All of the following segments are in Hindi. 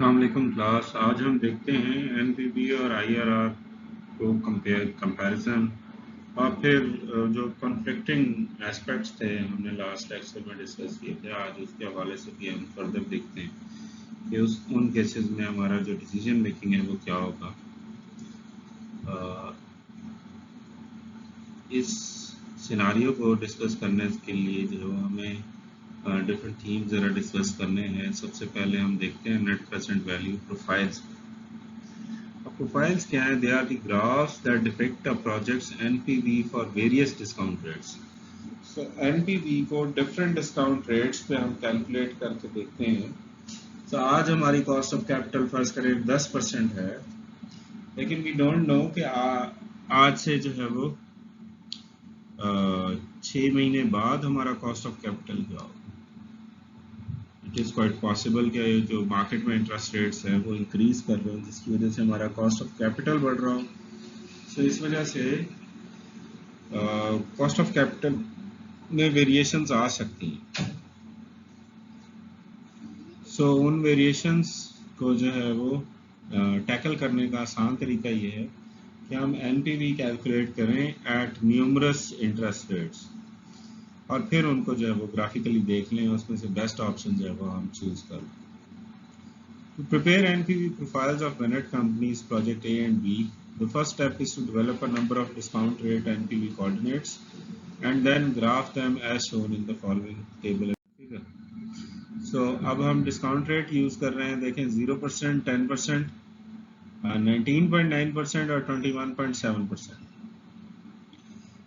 अस्सलाम वालेकुम क्लास। आज हम देखते हैं एनपीवी और आईआरआर को कंपैरिजन और फिर जो कॉन्फ्लिक्टिंग एस्पेक्ट्स थे हमने लास्ट लेक्चर में डिस्कस किए थे, आज उसके हवाले से भी हम फर्दर देखते हैं कि उन केसेस में हमारा जो डिसीजन मेकिंग है वो क्या होगा। इस सिनारियो को डिस्कस करने के लिए जो हमें डिफरेंट थीम्स ज़रा डिस्कस करने हैं। सबसे पहले हम देखते हैं net present value profiles. Profiles क्या है? They are the graphs that depict a project's NPV for various discount rates. So NPV को different discount rates पे हम कैलकुलेट करके देखते हैं। तो आज हमारी कॉस्ट ऑफ कैपिटल फर्ज करें 10% है, लेकिन वी डोंट नो कि आज से जो है वो 6 महीने बाद हमारा कॉस्ट ऑफ कैपिटल क्या होगा। इट इज़ क्वाइट पॉसिबल कि जो मार्केट में इंटरेस्ट रेट्स हैं वो इंक्रीज कर रहे हैं, जिसकी वजह से हमारा कॉस्ट ऑफ कैपिटल बढ़ रहा हो। सो इस वजह से कॉस्ट ऑफ कैपिटल में वेरिएशंस आ सकती हैं। सो उन वेरिएशंस को जो है वो टैकल करने का आसान तरीका ये है कि हम एनपीवी कैलकुलेट करें एट न्यूमरस इंटरेस्ट रेट्स और फिर उनको जो है वो ग्राफिकली देख लें, उसमें से बेस्ट ऑप्शन जो है वो हम चूज कर लें। To prepare NPV profiles of Venet companies project A and B, the first step is to develop a number of discount rate NPV coordinates and then graph them as shown in the following table and figure. So अब हम discount rate use कर रहे हैं, देखें 0%, 10%, 19.9% और 21.7%.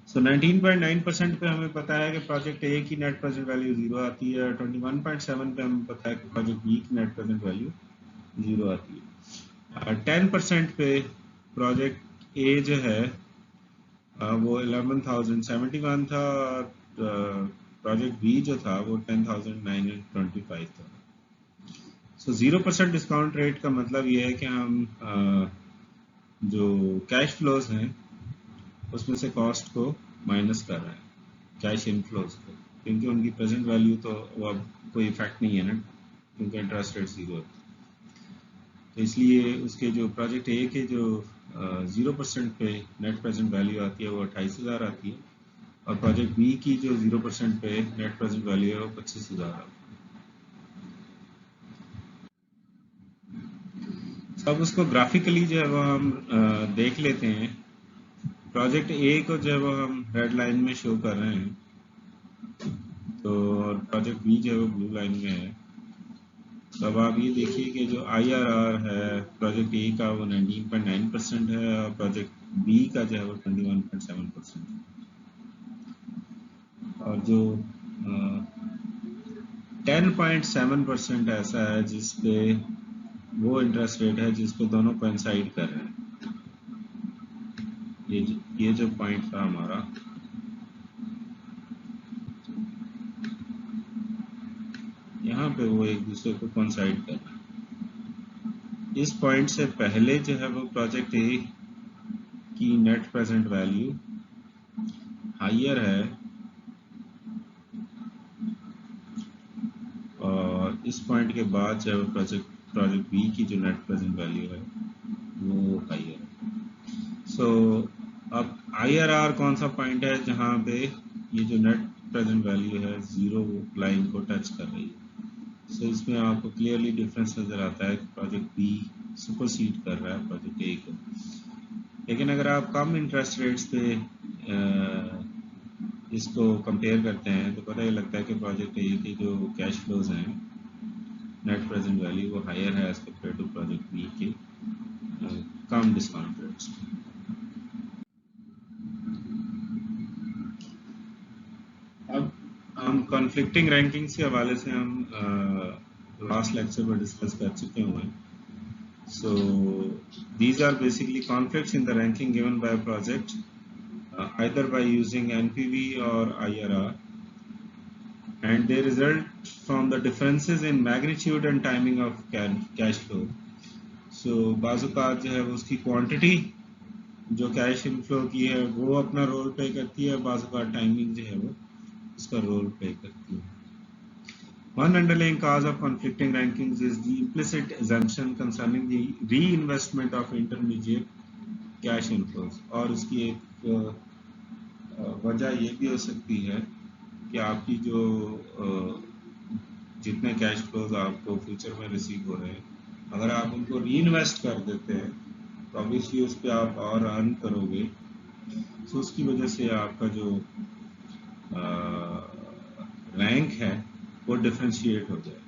So 19.9% पे हमें पता है कि प्रोजेक्ट ए की नेट प्रेजेंट वैल्यू 0 आती है, 21.7 पे हमें पता है कि प्रोजेक्ट बी की नेट प्रेजेंट वैल्यू 0 आती है। 10% पे प्रोजेक्ट ए जो है वो 11,071 था और प्रोजेक्ट बी जो था वो 10,925 था। सो 0% डिस्काउंट रेट का मतलब ये है कि हम जो कैश फ्लोज हैं उसमें से कॉस्ट को माइनस कर रहे हैं, कैश इनफ्लोज को, क्योंकि उनकी प्रेजेंट वैल्यू तो वो अब कोई इफेक्ट नहीं है ना, क्योंकि इंटरेस्ट रेट 0 है। तो इसलिए उसके जो प्रोजेक्ट ए के जो 0% पे नेट प्रेजेंट वैल्यू आती है वो 28,000 आती है और प्रोजेक्ट बी की जो 0% पे नेट प्रेजेंट वैल्यू है वो 25,000 आती है। अब उसको ग्राफिकली जो है वो हम देख लेते हैं। प्रोजेक्ट ए को जो है वो हम रेड लाइन में शो कर रहे हैं, तो प्रोजेक्ट बी जो है वो ब्लू लाइन में है। तो अब आप ये देखिए कि जो IRR है प्रोजेक्ट ए का वो 19.9% है और प्रोजेक्ट बी का जो है वो 21.7% है। और जो 10.7% ऐसा है जिसपे वो इंटरेस्ट रेट है जिसपे दोनों कोइंसाइड कर रहे हैं। ये जो पॉइंट था हमारा, यहाँ पे वो एक दूसरे को कोइंसाइड कर रहे हैं। इस पॉइंट से पहले जो है वो प्रोजेक्ट ए की नेट प्रेजेंट वैल्यू हायर है और इस पॉइंट के बाद जो है प्रोजेक्ट बी की जो नेट प्रेजेंट वैल्यू है वो हायर है। सो अब IRR कौन सा पॉइंट है जहाँ पे ये जो नेट प्रेजेंट वैल्यू है 0 लाइन को टच कर रही है। सो इसमें आपको क्लियरली डिफरेंस नजर आता है कि प्रोजेक्ट बी सुपरसीड कर रहा है प्रोजेक्ट ए को। लेकिन अगर आप कम इंटरेस्ट रेट्स पे इसको कंपेयर करते हैं तो पता ये लगता है कि प्रोजेक्ट ए के जो कैश फ्लोज हैं नेट प्रेजेंट वैल्यू वो हायर है as compared to project B के कम डिस्काउंट रेट्स। अब हम कॉन्फ्लिक्टिंग रैंकिंग्स के हवाले से हम लास्ट लेक्चर में डिस्कस कर चुके हुए हैं। So these are basically conflicts in the ranking given by a project either by using NPV or IRR, and they result from the differences in magnitude and timing of cash flow. So बाज़-औक़ात जो है उसकी क्वांटिटी जो कैश इनफ्लो की है वो अपना रोल प्ले करती है, बाज़-औक़ात टाइमिंग जो है वो उसका रोल प्ले करती है। One underlying cause of conflicting rankings is the implicit assumption concerning the reinvestment of intermediate cash inflows. और उसकी एक वजह ये भी हो सकती है कि आपकी जो जितने कैश फ्लोज आपको फ्यूचर में रिसीव हो रहे हैं, अगर आप उनको री इन्वेस्ट कर देते हैं तो ऑब्वियसली उस पर आप और अर्न करोगे, तो उसकी वजह से आपका जो रैंक है वो डिफ्रेंशिएट हो जाए।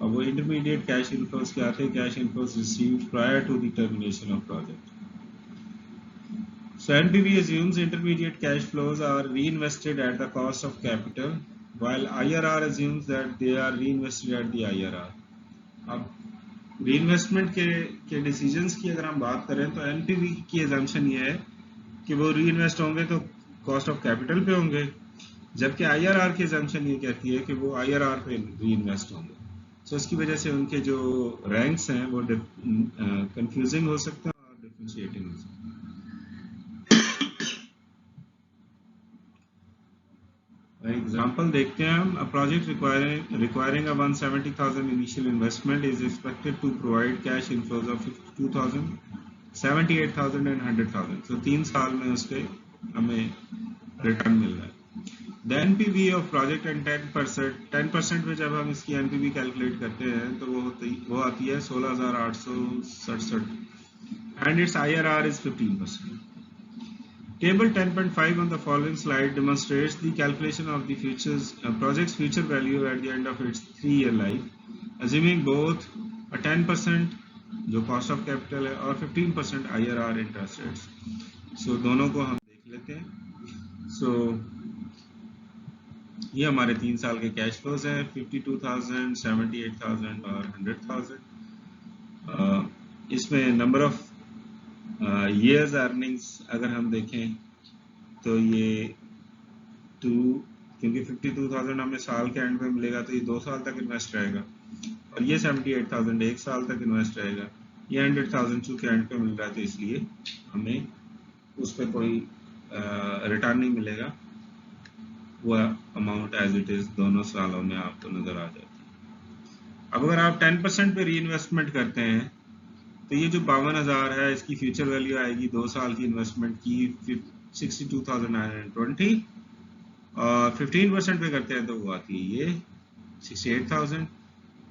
अब वो इंटरमीडिएट कैश इनफ्लोज क्या थे? Cash inflows received prior to the termination of project. So NPV assumes intermediate cash flows are reinvested at the cost of capital, while IRR assumes that they are reinvested at the IRR. अब reinvestment के decisions की अगर हम बात करें तो NPV की assumption ये है कि वो reinvest होंगे तो cost of capital पे होंगे, जबकि IRR की assumption ये कहती है कि वो IRR पे reinvest होंगे। So इसकी वजह से उनके जो ranks हैं वो confusing हो सकते हैं और differentiating हो सकते हैं। एग्जाम्पल देखते हैं हम। A project requiring a 170,000 initial investment is expected to provide cash inflows of 52,000, 78,000 and 100,000. So 3 साल में उसके हमें रिटर्न मिल रहा है। The NPV of project and 10% में जब हम इसकी NPV कैलकुलेट करते हैं तो वो आती है 16,867 and its IRR is 15%. Table 10.5 on the following slide demonstrates the calculation of the project's future value at the end of its 3-year life, assuming both a 10% जो cost of capital है और 15% IRR interest rates. So दोनों को हम देख लेते हैं। So ये हमारे 3 साल के कैश फ्लोज हैं, 52,000, 78,000 और 100,000। इसमें नंबर ऑफ years earnings अगर हम देखें तो ये 2, क्योंकि 52,000 हमें साल के एंड में मिलेगा तो ये 2 साल तक इन्वेस्ट रहेगा, और ये 78,000 1 साल तक इन्वेस्ट रहेगा। ये 100,000 चूंकि एंड पे मिल रहा है तो इसलिए हमें उस पर कोई रिटर्न नहीं मिलेगा, वो अमाउंट एज इट इज दोनों सालों में आपको नजर आ जाती है। अब अगर आप 10% पे री इन्वेस्टमेंट करते हैं तो ये जो 52,000 है इसकी फ्यूचर वैल्यू आएगी 2 साल की इन्वेस्टमेंट की 62,920, और 15% पे करते हैं तो वो आती है ये 68,000,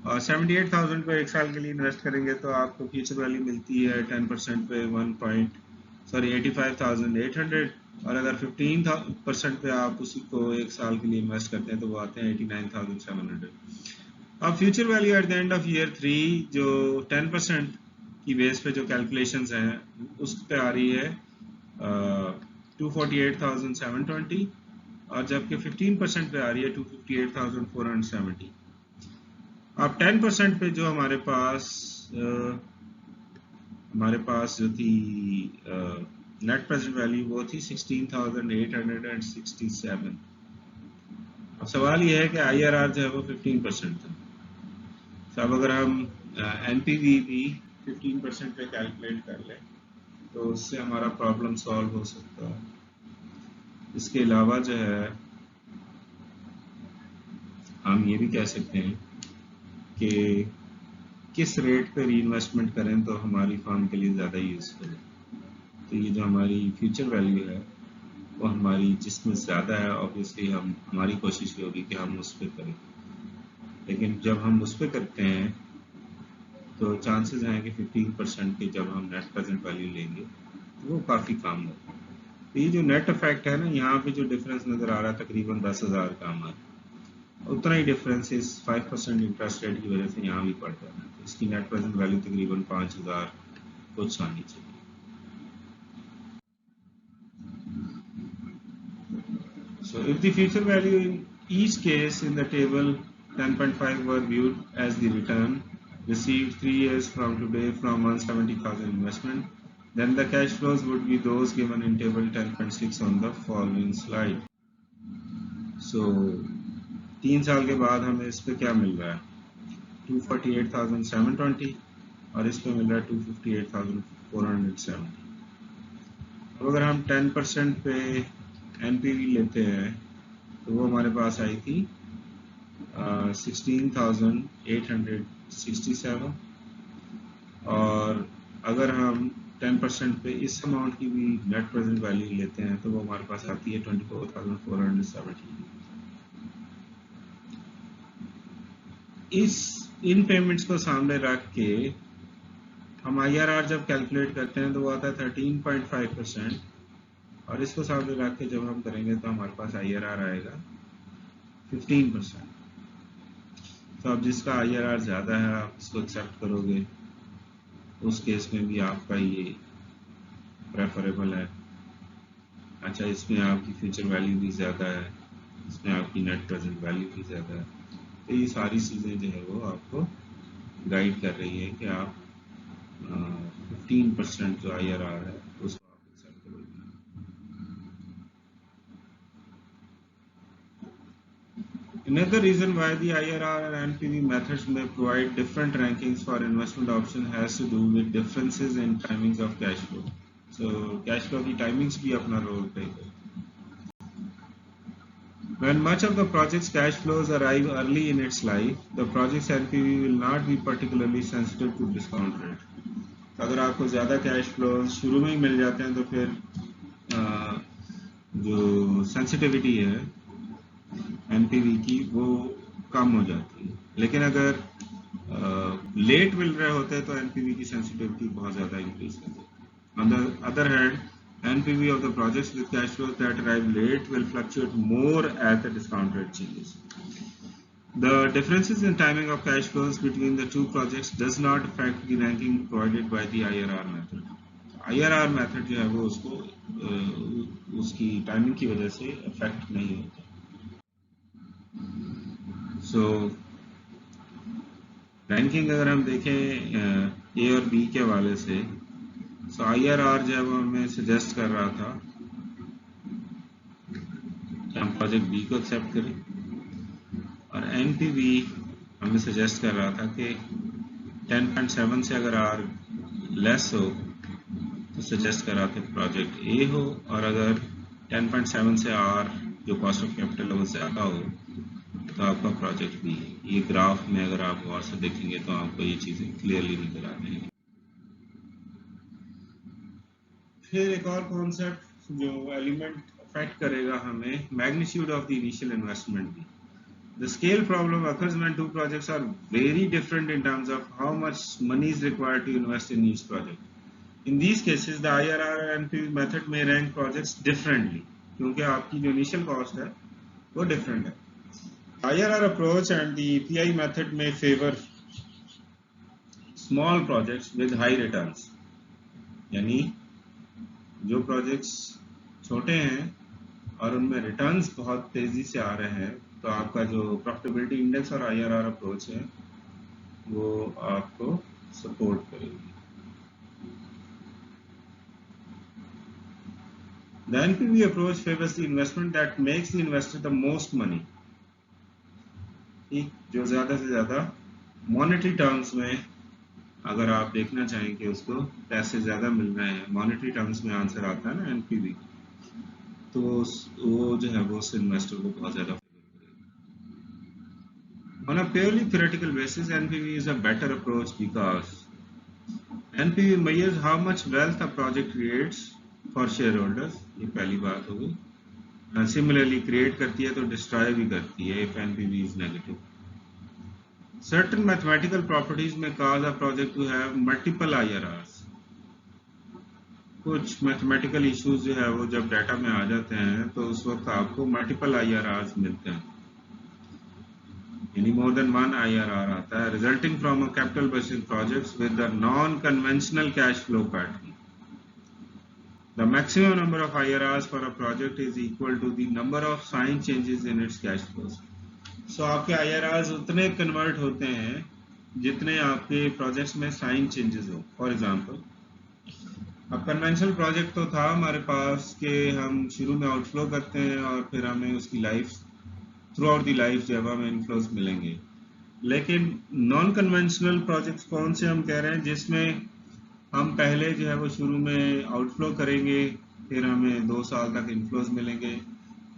और 78,000 पे 1 साल के लिए इन्वेस्ट करेंगे तो आपको फ्यूचर वैल्यू मिलती है 10% पे 85,800, और अगर 15% पे आप उसी को 1 साल के लिए इन्वेस्ट करते हैं तो वो आते हैं 89,700। अब future value at the end of year 3 जो 10% की बेस पे जो कैलकुलेशंस हैं उस पे आ रही है 248,720, और जबकि 15% पे आ रही है 258,470। अब 10% पे जो हमारे पास जो थी नेट प्रेजेंट वैल्यू वो थी 16,867। अब सवाल ये है कि IRR जो है वो 15% था। तो अब अगर हम NPV भी 15% पे कैलकुलेट कर लें तो उससे हमारा प्रॉब्लम सॉल्व हो सकता है। इसके अलावा जो है हम ये भी कह सकते हैं कि किस रेट पे री इन्वेस्टमेंट करें तो हमारी फर्म के लिए ज़्यादा यूजफुल है। तो ये जो हमारी फ्यूचर वैल्यू है वो हमारी जिसमें ज़्यादा है ऑब्वियसली हमारी कोशिश ये होगी कि हम उस पर करें, लेकिन जब हम उस पर करते हैं तो चांसेस हैं कि 15% के जब हम नेट प्रेजेंट वैल्यू लेंगे तो वो काफ़ी कम होगा। तो ये जो नेट इफेक्ट है ना, यहाँ पे जो डिफरेंस नज़र आ रहा है तकरीबन 10,000 का हमारा, उतना ही डिफरेंस इस 5% इंटरेस्ट रेट की वजह से यहाँ भी पड़ रहा है। तो इसकी नेट प्रेजेंट वैल्यू तकरीबन 5,000 कुछ आनी चाहिए। So if the future value in each case in the table 10.5 were viewed as the return received 3 years from today from 170,000 investment, then the cash flows would be those given in table 10.6 on the following slide. So 3 साल के बाद हमें इस पे क्या मिल रहा है 248,720, और इस पे मिल रहा है 258,470। अब अगर हम 10% पे NPV लेते हैं तो वो हमारे पास आई थी 16,867, और अगर हम 10% पे इस अमाउंट की भी नेट प्रेजेंट वैल्यू लेते हैं तो वो हमारे पास आती है 24,470। इन पेमेंट्स को सामने रख के हम IRR जब कैलकुलेट करते हैं तो वो आता है 13.5%, और इसको सामने रख के जब हम करेंगे तो हमारे पास IRR आएगा 15%। तो अब जिसका IRR ज़्यादा है आप इसको एक्सेप्ट करोगे, उस केस में भी आपका ये प्रेफरेबल है। अच्छा, इसमें आपकी फ्यूचर वैल्यू भी ज़्यादा है, इसमें आपकी नेट प्रेजेंट वैल्यू भी ज़्यादा है। तो ये सारी चीज़ें जो है वो आपको गाइड कर रही है कि आप 15% जो IRR है उसको आप एक्सेप्ट करोगे। Another reason why the IRR and NPV methods may provide different rankings for investment option has to do with differences in timings of cash flow. So cash flow की timings भी अपना role play करती है। When much of the project's cash flows arrive early in its life, the project's NPV will not be particularly sensitive to discount rate. अगर आपको ज़्यादा कैश फ्लो शुरू में ही मिल जाते हैं तो फिर जो सेंसिटिविटी है एनपीवी की वो कम हो जाती है। लेकिन अगर लेट मिल रहे होते हैं तो एनपीवी की सेंसिटिविटी बहुत ज़्यादा इंक्रीज करती है। On the other hand, NPV of the projects with cash flows that arrive late will fluctuate more as the discount rate changes. The differences in timing of cash flows between the two projects does not affect the ranking provided by the IRR method. IRR method जो है वो उसको उसकी टाइमिंग की वजह से अफेक्ट नहीं होता। So रैंकिंग अगर हम देखें ए और बी के हवाले से, सो IRR जो है वो हमें सजेस्ट कर रहा था कि हम प्रोजेक्ट बी को एक्सेप्ट करें, और एनपीवी हमें सजेस्ट कर रहा था कि 10.7 से अगर आर लेस हो तो सजेस्ट कर रहा था प्रोजेक्ट ए हो, और अगर 10.7 से आर जो कॉस्ट ऑफ कैपिटल है वो ज़्यादा हो तो आपका प्रोजेक्ट बी है। ये ग्राफ में अगर आप गौर से देखेंगे तो आपको ये चीज़ें क्लियरली नजर आ जाएंगी। फिर एक और कॉन्सेप्ट जो एलिमेंट अफेक्ट करेगा हमें, magnitude of the initial investment भी। The scale problem occurs when two projects are very different in terms of how much money is required to invest in each project. In these cases, the IRR and NPV method may rank projects differently, क्योंकि आपकी जो initial cost है वो different है। IRR approach and the PI method may favor small projects with high returns, यानी जो projects छोटे हैं और उनमें returns बहुत तेजी से आ रहे हैं तो आपका जो प्रॉफिटेबिलिटी इंडेक्स और IRR अप्रोच है वो आपको सपोर्ट करेगी। The NPV approach favors the investment that makes the investor the most money. ठीक, जो ज़्यादा से ज़्यादा मॉनेटरी टर्म्स में अगर आप देखना चाहें कि उसको पैसे ज़्यादा मिल रहे हैं, मॉनेटरी टर्म्स में आंसर आता है ना NPV, तो वो जो है वो उस इन्वेस्टर को बहुत ज़्यादा। On a purely theoretical basis, NPV is a better approach because NPV measures how much wealth a project creates for shareholders, ये पहली बात हो गई। Similarly, create करती है तो destroy भी करती है if NPV is negative. Certain mathematical properties may cause a project to have multiple IRRs. कुछ mathematical issues जो है वो जब डाटा में आ जाते हैं तो उस वक्त आपको multiple IRRs मिलते हैं, यानी more than one IRR आता है, resulting from a capital budgeting projects with the non-conventional cash flow pattern. The maximum number of IRRs for a project is equal to the number of sign changes in its cash flows. So आपके IRRs उतने convert होते हैं जितने आपके projects में sign changes हो। For example, अब conventional project तो था हमारे पास कि हम शुरू में outflow करते हैं और फिर हमें उसकी life through out the life जो है हमें इनफ्लोज मिलेंगे। लेकिन नॉन कन्वेंशनल प्रोजेक्ट्स कौन से हम कह रहे हैं जिसमें हम पहले जो है वो शुरू में आउटफ्लो करेंगे, फिर हमें 2 साल तक इनफ्लोज मिलेंगे,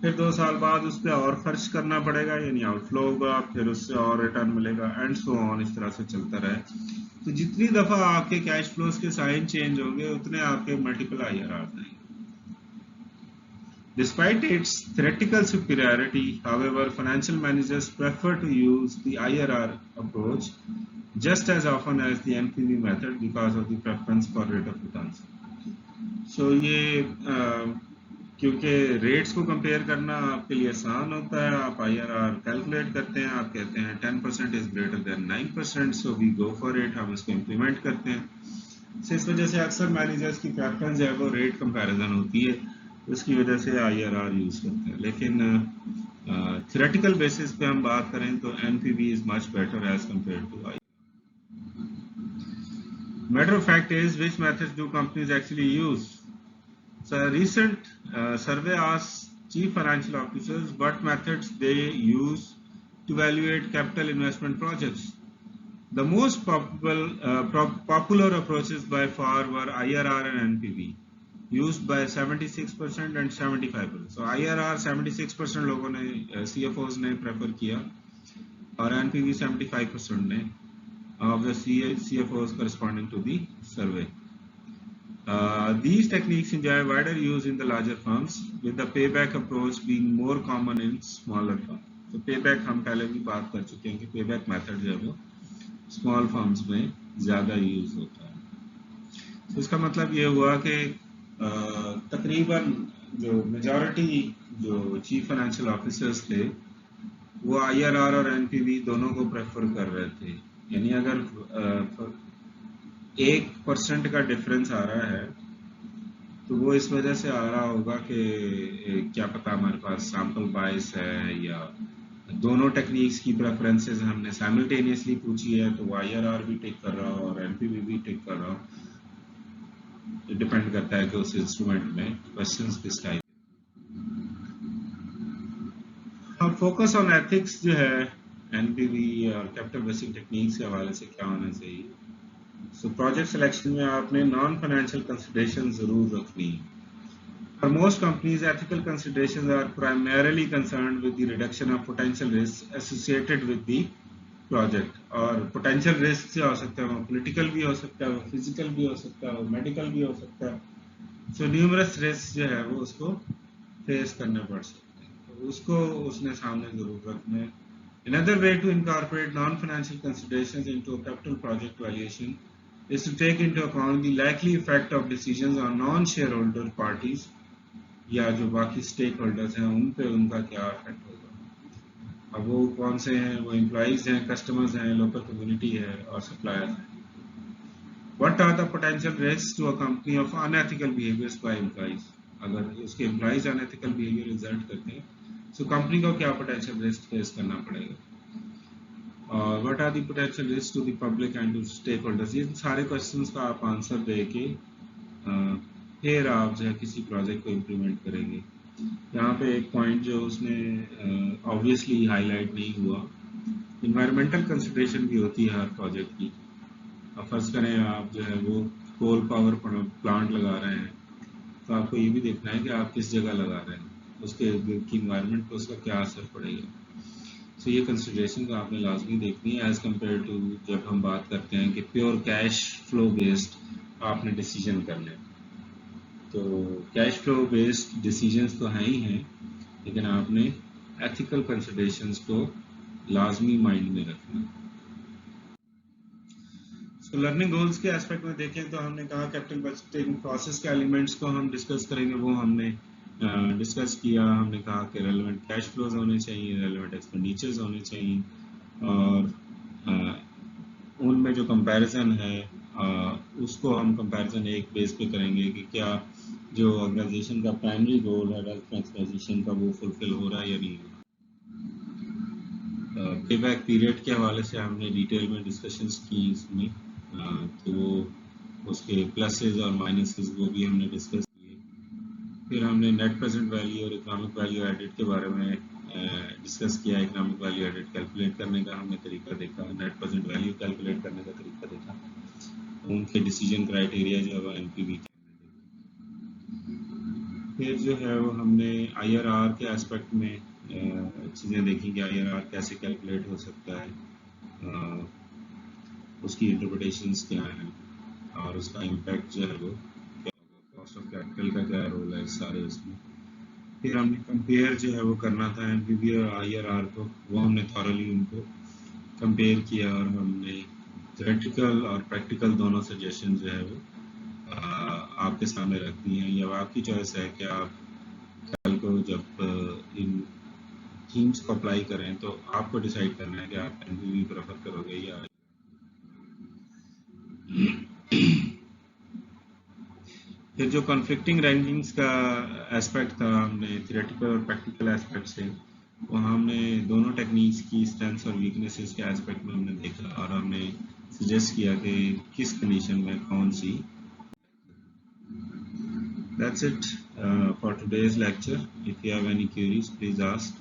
फिर 2 साल बाद उस पर और खर्च करना पड़ेगा, यानी आउटफ्लो होगा, फिर उससे और रिटर्न मिलेगा, एंड सो ऑन, इस तरह से चलता रहे। तो जितनी दफा आपके कैश फ्लोज के साइन चेंज होंगे उतने आपके मल्टीपल IRR आएंगे। Despite its theoretical superiority, however, financial managers prefer to use the IRR approach just as often as the NPV method because of the preference for rate of returns. So ये क्योंकि रेट्स को कंपेयर करना आपके लिए आसान होता है, आप IRR कैलकुलेट करते हैं, आप कहते हैं 10% is greater than 9%, so we go for it, हम इसको इम्प्लीमेंट करते हैं। so इस वजह से अक्सर मैनेजर्स की प्रेफरेंस है वो रेट कंपैरिजन होती है, उसकी वजह से IRR यूज करते हैं। लेकिन थियोरेटिकल बेसिस पे हम बात करें तो NPV is much better as compared to IRR। Matter of fact is, which methods do companies actually use? So a recent survey asked chief financial officers what methods they use to evaluate capital investment projects. The most popular approaches by far were IRR and NPV, used by 76% and 75%. So IRR 76% लोगों ने CFOs ने prefer किया और NPV 75% ने of the CFOs corresponding to the survey. These techniques enjoy wider use in the larger firms, with the payback approach being more common in smaller firms. तो payback हम पहले भी बात कर चुके हैं कि payback method जो है वो small firms में ज़्यादा यूज होता है। तो इसका मतलब ये हुआ कि तकरीबन जो मेजॉरिटी जो चीफ फाइनेंशियल ऑफिसर्स थे वो IRR और NPV दोनों को प्रेफर कर रहे थे। यानी अगर 1% का डिफरेंस आ रहा है तो वो इस वजह से आ रहा होगा कि क्या पता हमारे पास सैंपल बायस है, या दोनों टेक्निक्स की प्रेफरेंसेस हमने साइमल्टेनियसली पूछी है तो वो IRR भी टिक कर रहा हो और NPV भी टिक कर रहा हो। डिपेंड करता है कि उस इंस्ट्रूमेंट में क्वेश्चंस किस टाइप। अब फोकस ऑन एथिक्स जो है NPV और कैपिटल बेसिक टेक्निक्स के हवाले से क्या होना चाहिए। सो प्रोजेक्ट सिलेक्शन में आपने नॉन फाइनेंशियल कंसिडरेशन जरूर रखनी है। For most companies, ethical considerations are primarily concerned with the reduction of potential risks associated with the project. और potential risks से हो सकता है वो political भी हो सकता है, वो physical भी हो सकता है, वो medical भी हो सकता है। So numerous risks जो है वो उसको face करने पड़ सकते हैं, तो उसको उसने सामने जरूर रखना है। Another way to incorporate non-financial considerations into a capital project valuation is to take into account the likely effect of decisions on non-shareholder parties या जो बाकी स्टेक होल्डर्स हैं उन पे उनका क्या इफेक्ट होगा। अब वो कौन से हैं, वो एम्प्लॉइज हैं, कस्टमर्स हैं, लोकल कम्युनिटी है और सप्लायर्स हैं। What are the potential risk to a company of unethical behaviours by employees. अगर उसके एम्प्लॉइज अनएथिकल बिहेवियर रिजल्ट करते हैं तो कंपनी को क्या पोटेंशियल रिस्क फेस करना पड़ेगा। और what are the potential risk to the public and to stakeholders. ये सारे क्वेश्चंस का आप आंसर दे के फिर आप जो है किसी प्रोजेक्ट को इम्प्लीमेंट करेंगे। यहाँ पे एक पॉइंट जो उसने ऑब्वियसली हाईलाइट नहीं हुआ, इन्वायरमेंटल कंसिडरेशन भी होती है हर प्रोजेक्ट की। अब फर्ज करें आप जो है वो कोल पावर प्लांट लगा रहे हैं तो आपको ये भी देखना है कि आप किस जगह लगा रहे हैं, उसके की इन्वायरमेंट पर उसका क्या असर पड़ेगा। तो ये कंसिडरेशन का आपने लाजमी देखनी है एज कम्पेयर टू जब हम बात करते हैं कि प्योर कैश फ्लो बेस्ड आपने डिसीजन करना है। तो कैश फ्लो बेस्ड डिसीजंस तो हैं ही हैं, लेकिन आपने एथिकल कंसिडरेशंस को लाजमी माइंड में रखना। तो लर्निंग गोल्स के एस्पेक्ट में देखें तो हमने कहा कैपिटल बजटिंग प्रोसेस के एलिमेंट्स को हम डिस्कस करेंगे, वो हमने डिस्कस किया। हमने कहा कि रेलेवेंट कैश फ्लोज होने चाहिए, रेलेवेंट एक्सपेंडिचर्स होने चाहिए, और उनमें जो कंपैरिजन है उसको हम कंपैरिजन एक बेस पे करेंगे कि क्या जो ऑर्गेनाइजेशन का प्राइमरी गोल है वेल्थ मैक्सिमाइजेशन का वो फुलफिल हो रहा है या नहीं। पेबैक पीरियड के हवाले से हमने डिटेल में डिस्कशंस की इसमें, तो उसके प्लसेस और माइनसेस वो भी हमने डिस्कस किए। फिर हमने नेट प्रेजेंट वैल्यू और इकोनॉमिक वैल्यू एडेड के बारे में डिस्कस किया। इकोनॉमिक वैल्यू एडेड कैलकुलेट करने का हमने तरीका देखा, नेट प्रेजेंट वैल्यू कैलकुलेट करने का तरीका देखा, उनके डिसीजन क्राइटेरिया जो है NPV। फिर जो है वो हमने IRR के एस्पेक्ट में चीज़ें देखी कि IRR कैसे कैलकुलेट हो सकता है, उसकी इंटरप्रिटेशंस क्या हैं और उसका इम्पैक्ट जो है वो कॉस्ट ऑफ कैपिटल का क्या रोल है सारे उसमें। फिर हमने कंपेयर जो है वो करना था NPV और IRR को, वो हमने थॉरली उनको कंपेयर किया और हमने थ्योरेटिकल और प्रैक्टिकल दोनों सजेशन जो है वो आपके सामने रख दी हैं। ये आपकी चॉइस है कि आप कल को जब इन थीम्स को अप्लाई करें तो आपको डिसाइड करना है कि आप NPV प्रेफर करोगे या फिर जो कॉन्फ्लिक्टिंग रैंकिंग्स का एस्पेक्ट था, हमने थियोरेटिकल और प्रैक्टिकल एस्पेक्ट से वहाँ हमने दोनों टेक्निक्स की स्ट्रेंथ्स और वीकनेसेस के एस्पेक्ट में हमने देखा और हमने सजेस्ट किया कि किस कंडीशन में कौन सी। That's it for today's lecture. If you have any queries, please ask.